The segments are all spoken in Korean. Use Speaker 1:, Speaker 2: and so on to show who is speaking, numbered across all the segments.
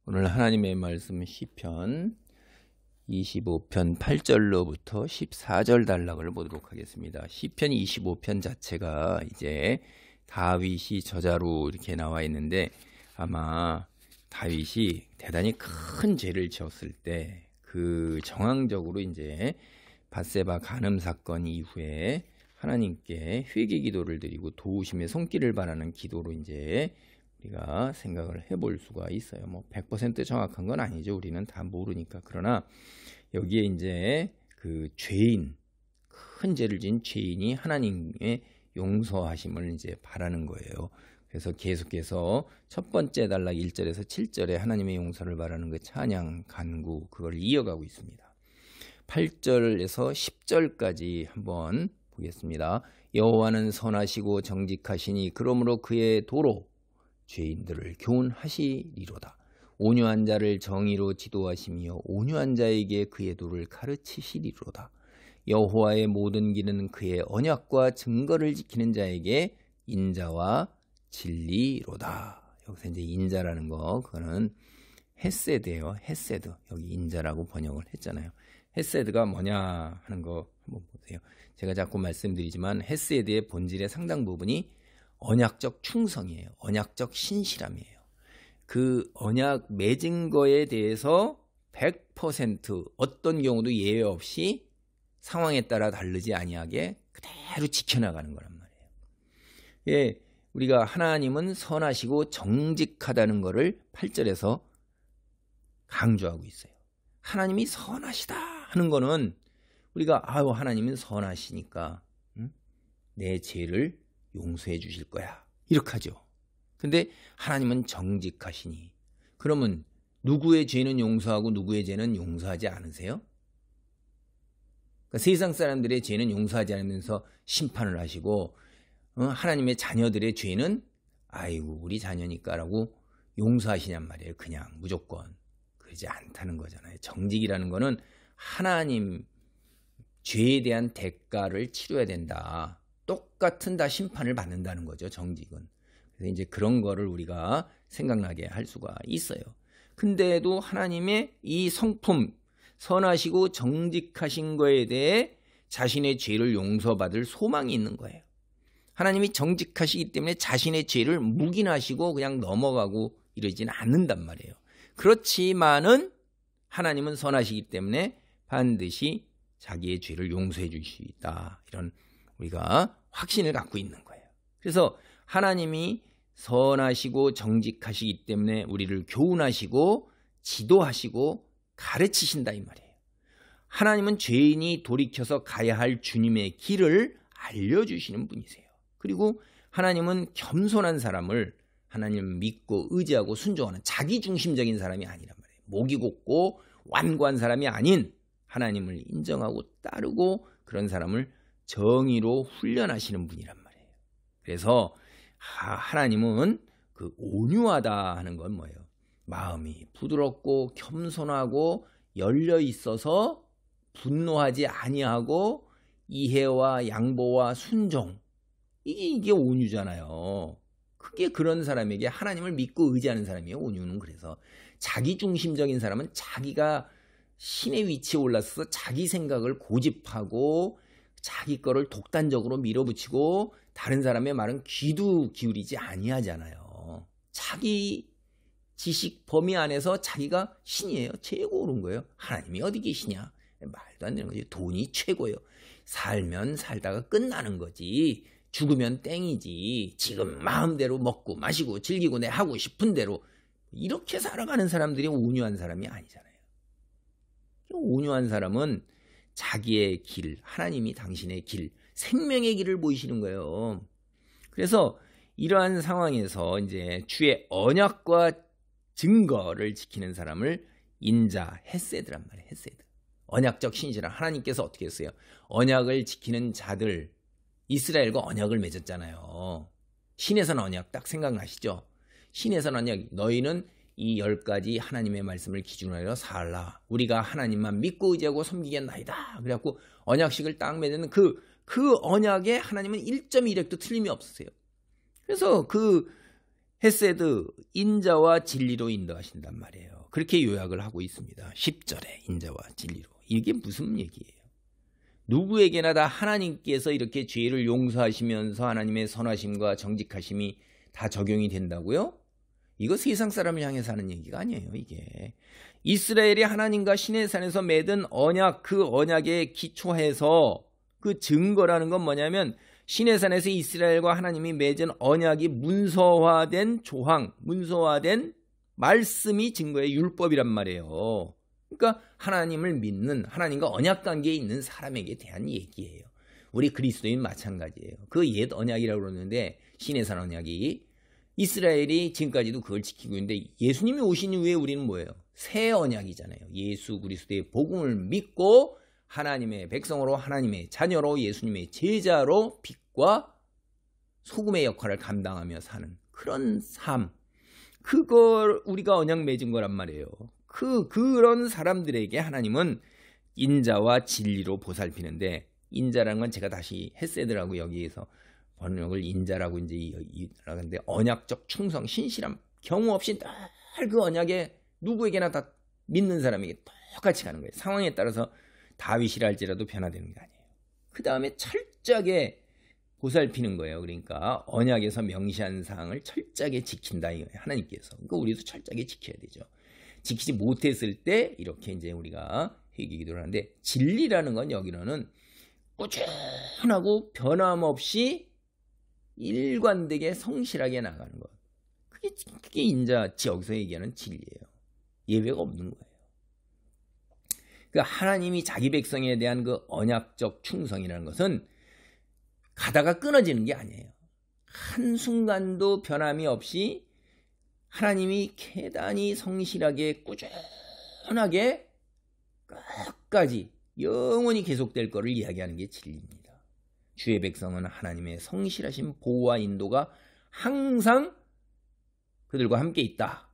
Speaker 1: 오늘 하나님의 말씀 시편 25편 8절로부터 14절 단락을 보도록 하겠습니다. 시편 25편 자체가 이제 다윗이 저자로 이렇게 나와 있는데, 아마 다윗이 대단히 큰 죄를 지었을 때 그 정황적으로 이제 밧세바 간음 사건 이후에 하나님께 회개 기도를 드리고 도우심의 손길을 바라는 기도로 이제 우리가 생각을 해볼 수가 있어요. 뭐 100% 정확한 건 아니죠. 우리는 다 모르니까. 그러나 여기에 이제 그 죄인, 큰 죄를 지은 죄인이 하나님의 용서하심을 이제 바라는 거예요. 그래서 계속해서 첫 번째 단락 1절에서 7절에 하나님의 용서를 바라는 그 찬양, 간구, 그걸 이어가고 있습니다. 8절에서 10절까지 한번 보겠습니다. 여호와는 선하시고 정직하시니 그러므로 그의 도로 죄인들을 교훈하시리로다. 온유한 자를 정의로 지도하시며 온유한 자에게 그의 도를 가르치시리로다. 여호와의 모든 길은 그의 언약과 증거를 지키는 자에게 인자와 진리로다. 여기서 이제 인자라는 거, 그거는 헤세드예요. 헤세드. 여기 인자라고 번역을 했잖아요. 헤세드가 뭐냐 하는 거 한번 보세요. 제가 자꾸 말씀드리지만 헤세드의 본질의 상당 부분이 언약적 충성이에요. 언약적 신실함이에요. 그 언약 맺은 거에 대해서 100% 어떤 경우도 예외 없이 상황에 따라 다르지 아니하게 그대로 지켜나가는 거란 말이에요. 예, 우리가 하나님은 선하시고 정직하다는 것을 8절에서 강조하고 있어요. 하나님이 선하시다 하는 거는 우리가 하나님은 선하시니까 내 죄를 용서해 주실 거야, 이렇게 하죠. 근데 하나님은 정직하시니, 그러면 누구의 죄는 용서하고 누구의 죄는 용서하지 않으세요? 그러니까 세상 사람들의 죄는 용서하지 않으면서 심판을 하시고, 하나님의 자녀들의 죄는 아이고 우리 자녀니까 라고 용서하시냔 말이에요. 그냥 무조건. 그러지 않다는 거잖아요. 정직이라는 거는 하나님 죄에 대한 대가를 치러야 된다. 똑같은 다 심판을 받는다는 거죠, 정직은. 그래서 이제 그런 거를 우리가 생각나게 할 수가 있어요. 근데도 하나님의 이 성품, 선하시고 정직하신 거에 대해 자신의 죄를 용서받을 소망이 있는 거예요. 하나님이 정직하시기 때문에 자신의 죄를 묵인하시고 그냥 넘어가고 이러지는 않는단 말이에요. 그렇지만은 하나님은 선하시기 때문에 반드시 자기의 죄를 용서해 주실 수 있다. 이런 우리가 확신을 갖고 있는 거예요. 그래서 하나님이 선하시고 정직하시기 때문에 우리를 교훈하시고 지도하시고 가르치신다 이 말이에요. 하나님은 죄인이 돌이켜서 가야 할 주님의 길을 알려주시는 분이세요. 그리고 하나님은 겸손한 사람을 하나님 믿고 의지하고 순종하는 자기중심적인 사람이 아니란 말이에요. 목이 곧고 완고한 사람이 아닌 하나님을 인정하고 따르고 그런 사람을 정의로 훈련하시는 분이란 말이에요. 그래서 하나님은 그 온유하다 하는 건 뭐예요? 마음이 부드럽고 겸손하고 열려 있어서 분노하지 아니하고 이해와 양보와 순종, 이게 온유잖아요. 그게 그런 사람에게 하나님을 믿고 의지하는 사람이에요. 온유는. 그래서 자기중심적인 사람은 자기가 신의 위치에 올라서서 자기 생각을 고집하고 자기 거를 독단적으로 밀어붙이고 다른 사람의 말은 귀도 기울이지 아니하잖아요. 자기 지식 범위 안에서 자기가 신이에요. 최고 옳은 거예요. 하나님이 어디 계시냐? 말도 안 되는 거지. 돈이 최고예요. 살면 살다가 끝나는 거지. 죽으면 땡이지. 지금 마음대로 먹고 마시고 즐기고 내 하고 싶은 대로 이렇게 살아가는 사람들이 온유한 사람이 아니잖아요. 온유한 사람은 자기의 길, 하나님이 당신의 길, 생명의 길을 보이시는 거예요. 그래서 이러한 상황에서 이제 주의 언약과 증거를 지키는 사람을 인자, 헤세드란 말이에요. 헤세드. 언약적 신실한 하나님께서 어떻게 했어요? 언약을 지키는 자들, 이스라엘과 언약을 맺었잖아요. 신에선 언약 딱 생각나시죠? 신에선 언약, 너희는 이 10가지 하나님의 말씀을 기준으로 하여 살라. 우리가 하나님만 믿고 의지하고 섬기겠나이다. 그래갖고 언약식을 딱 맺는 그 언약에 하나님은 1.1획도 틀림이 없으세요. 그래서 그 헤세드, 인자와 진리로 인도하신단 말이에요. 그렇게 요약을 하고 있습니다. 10절에 인자와 진리로. 이게 무슨 얘기예요? 누구에게나 다 하나님께서 이렇게 죄를 용서하시면서 하나님의 선하심과 정직하심이 다 적용이 된다고요? 이거 세상 사람을 향해서 하는 얘기가 아니에요. 이게 이스라엘이 하나님과 시내산에서 맺은 언약, 그 언약에 기초해서 그 증거라는 건 뭐냐면 시내산에서 이스라엘과 하나님이 맺은 언약이 문서화된 조항, 문서화된 말씀이 증거의 율법이란 말이에요. 그러니까 하나님을 믿는, 하나님과 언약 관계에 있는 사람에게 대한 얘기예요. 우리 그리스도인 마찬가지예요. 그 옛 언약이라고 그러는데 시내산 언약이 이스라엘이 지금까지도 그걸 지키고 있는데 예수님이 오신 이후에 우리는 뭐예요? 새 언약이잖아요. 예수 그리스도의 복음을 믿고 하나님의 백성으로, 하나님의 자녀로, 예수님의 제자로 빛과 소금의 역할을 감당하며 사는 그런 삶, 그걸 우리가 언약 맺은 거란 말이에요. 그런 사람들에게 하나님은 인자와 진리로 보살피는데, 인자라는 건 제가 다시 헤세드라고 여기에서 번역을 인자라고 이제 하는데, 언약적 충성, 신실함, 경우 없이 늘 그 언약에 누구에게나 다 믿는 사람에게 똑같이 가는 거예요. 상황에 따라서 다윗이라 할지라도 변화되는 게 아니에요. 그 다음에 철저하게 보살피는 거예요. 그러니까 언약에서 명시한 사항을 철저하게 지킨다 이거예요. 하나님께서. 그러니까 우리도 철저하게 지켜야 되죠. 지키지 못했을 때 이렇게 이제 우리가 회개 기도를 하는데, 진리라는 건 여기로는 꾸준하고 변함없이 일관되게 성실하게 나가는 것. 그게 인자 여기서 얘기하는 진리예요. 예외가 없는 거예요. 그러니까 하나님이 자기 백성에 대한 그 언약적 충성이라는 것은 가다가 끊어지는 게 아니에요. 한순간도 변함이 없이 하나님이 계단이 성실하게 꾸준하게 끝까지 영원히 계속될 것을 이야기하는 게 진리입니다. 주의 백성은 하나님의 성실하신 보호와 인도가 항상 그들과 함께 있다.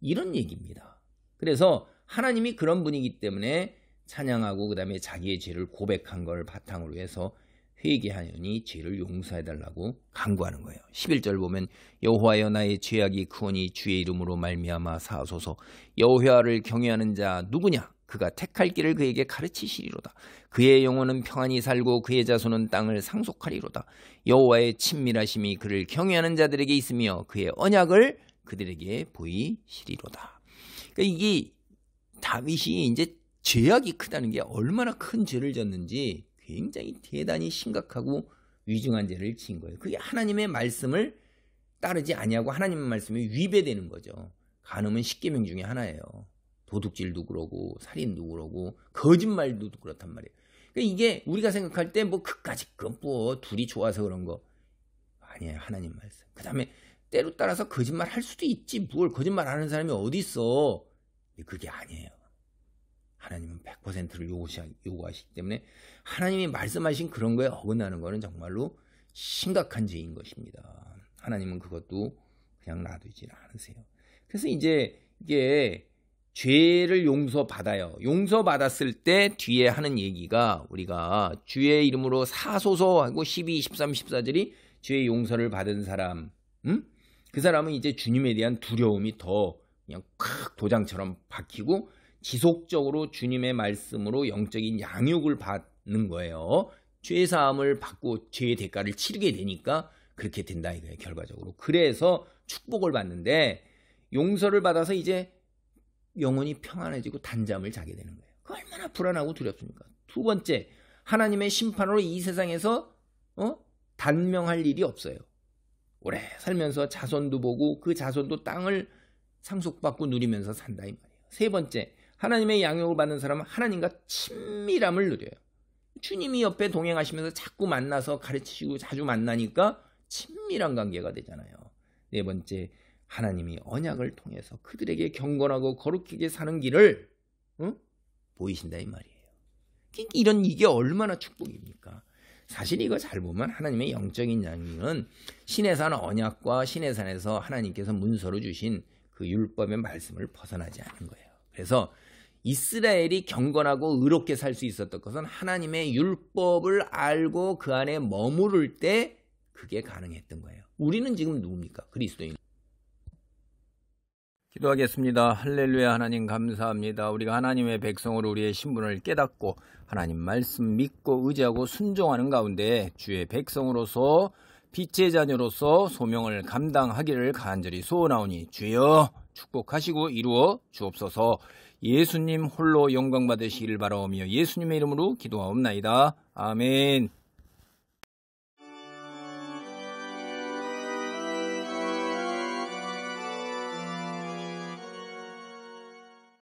Speaker 1: 이런 얘기입니다. 그래서 하나님이 그런 분이기 때문에 찬양하고 그 다음에 자기의 죄를 고백한 걸 바탕으로 해서 회개하여니 죄를 용서해달라고 간구하는 거예요. 11절 보면 여호와여 나의 죄악이 크오니 주의 이름으로 말미암아 사하소서. 여호와를 경외하는 자 누구냐? 그가 택할 길을 그에게 가르치시리로다. 그의 영혼은 평안히 살고 그의 자손은 땅을 상속하리로다. 여호와의 친밀하심이 그를 경외하는 자들에게 있으며 그의 언약을 그들에게 보이시리로다. 그러니까 이게 다윗이 이제 죄악이 크다는 게 얼마나 큰 죄를 졌는지 굉장히 대단히 심각하고 위중한 죄를 지은 거예요. 그게 하나님의 말씀을 따르지 아니하고 하나님의 말씀에 위배되는 거죠. 간음은 10계명 중에 하나예요. 도둑질도 그러고 살인도 그러고 거짓말도 그렇단 말이에요. 그러니까 이게 우리가 생각할 때 뭐 그까짓 뭐 둘이 좋아서 그런 거 아니에요. 하나님 말씀. 그 다음에 때로 따라서 거짓말 할 수도 있지. 뭘 거짓말 하는 사람이 어디 있어. 그게 아니에요. 하나님은 100%를 요구하시기 때문에 하나님이 말씀하신 그런 거에 어긋나는 거는 정말로 심각한 죄인 것입니다. 하나님은 그것도 그냥 놔두지 않으세요. 그래서 이제 이게 죄를 용서받아요. 용서받았을 때 뒤에 하는 얘기가 우리가 주의 이름으로 사소서 하고 12, 13, 14절이 죄의 용서를 받은 사람, 그 사람은 이제 주님에 대한 두려움이 더 그냥 콱 도장처럼 박히고 지속적으로 주님의 말씀으로 영적인 양육을 받는 거예요. 죄사함을 받고 죄의 대가를 치르게 되니까 그렇게 된다 이거예요. 결과적으로. 그래서 축복을 받는데 용서를 받아서 이제 영혼이 평안해지고 단잠을 자게 되는 거예요. 그 얼마나 불안하고 두렵습니까? 두 번째, 하나님의 심판으로 이 세상에서 단명할 일이 없어요. 오래 살면서 자손도 보고 그 자손도 땅을 상속받고 누리면서 산다 이 말이에요. 세 번째, 하나님의 양육을 받는 사람은 하나님과 친밀함을 누려요. 주님이 옆에 동행하시면서 자꾸 만나서 가르치시고 자주 만나니까 친밀한 관계가 되잖아요. 네 번째, 하나님이 언약을 통해서 그들에게 경건하고 거룩하게 사는 길을 보이신다 이 말이에요. 이게 얼마나 축복입니까? 사실 이거 잘 보면 하나님의 영적인 양육은 시내산 언약과 시내산에서 하나님께서 문서로 주신 그 율법의 말씀을 벗어나지 않은 거예요. 그래서 이스라엘이 경건하고 의롭게 살 수 있었던 것은 하나님의 율법을 알고 그 안에 머무를 때 그게 가능했던 거예요. 우리는 지금 누굽니까? 그리스도인. 기도하겠습니다. 할렐루야. 하나님 감사합니다. 우리가 하나님의 백성으로 우리의 신분을 깨닫고 하나님 말씀 믿고 의지하고 순종하는 가운데 주의 백성으로서 빛의 자녀로서 소명을 감당하기를 간절히 소원하오니 주여 축복하시고 이루어 주옵소서. 예수님 홀로 영광 받으시기를 바라오며 예수님의 이름으로 기도하옵나이다. 아멘.